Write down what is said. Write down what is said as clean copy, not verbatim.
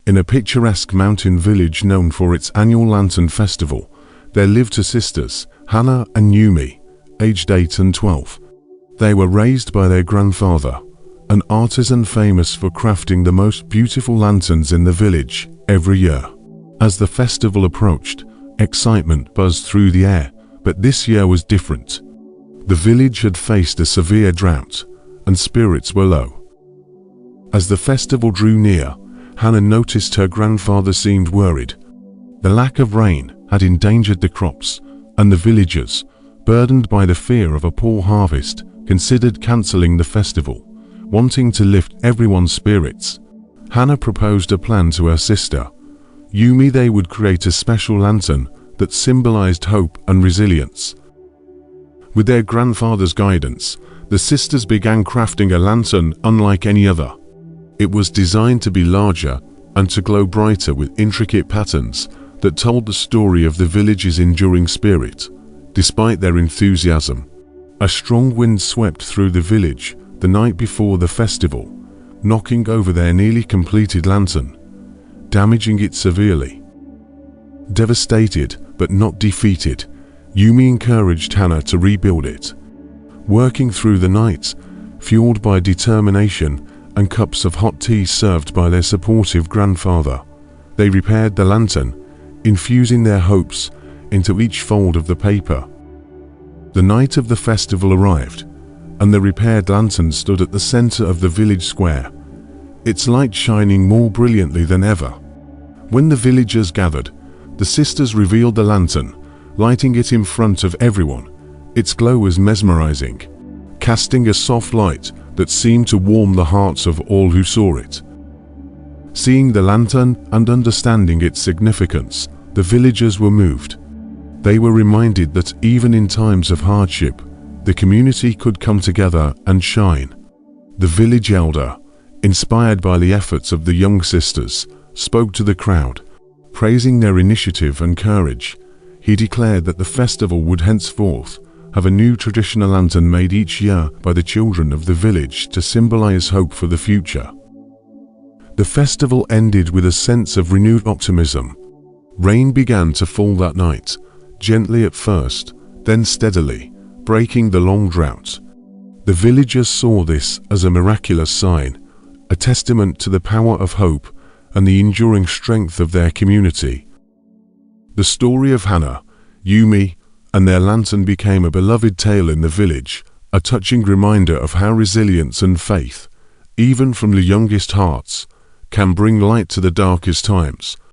In a picturesque mountain village known for its annual lantern festival, there lived two sisters, Hana and Yumi, aged 8 and 12. They were raised by their grandfather, an artisan famous for crafting the most beautiful lanterns in the village every year. As the festival approached, excitement buzzed through the air, but this year was different. The village had faced a severe drought, and spirits were low. As the festival drew near, Hana noticed her grandfather seemed worried. The lack of rain had endangered the crops, and the villagers, burdened by the fear of a poor harvest, considered cancelling the festival. Wanting to lift everyone's spirits, Hana proposed a plan to her sister, Yumi. They would create a special lantern that symbolized hope and resilience. With their grandfather's guidance, the sisters began crafting a lantern unlike any other. It was designed to be larger and to glow brighter with intricate patterns that told the story of the village's enduring spirit. Despite their enthusiasm, a strong wind swept through the village the night before the festival, knocking over their nearly completed lantern, damaging it severely. Devastated but not defeated, Yumi encouraged Hana to rebuild it. Working through the night, fueled by determination and cups of hot tea served by their supportive grandfather, they repaired the lantern, infusing their hopes into each fold of the paper. The night of the festival arrived, and the repaired lantern stood at the center of the village square, its light shining more brilliantly than ever. When the villagers gathered, the sisters revealed the lantern, lighting it in front of everyone. Its glow was mesmerizing, casting a soft light that seemed to warm the hearts of all who saw it. Seeing the lantern and understanding its significance, the villagers were moved. They were reminded that even in times of hardship, the community could come together and shine. The village elder, inspired by the efforts of the young sisters, spoke to the crowd, praising their initiative and courage. He declared that the festival would henceforth have a new traditional lantern made each year by the children of the village to symbolize hope for the future. The festival ended with a sense of renewed optimism. Rain began to fall that night, gently at first, then steadily, breaking the long drought. The villagers saw this as a miraculous sign, a testament to the power of hope and the enduring strength of their community. The story of Hana, Yumi, and their lantern became a beloved tale in the village, a touching reminder of how resilience and faith, even from the youngest hearts, can bring light to the darkest times.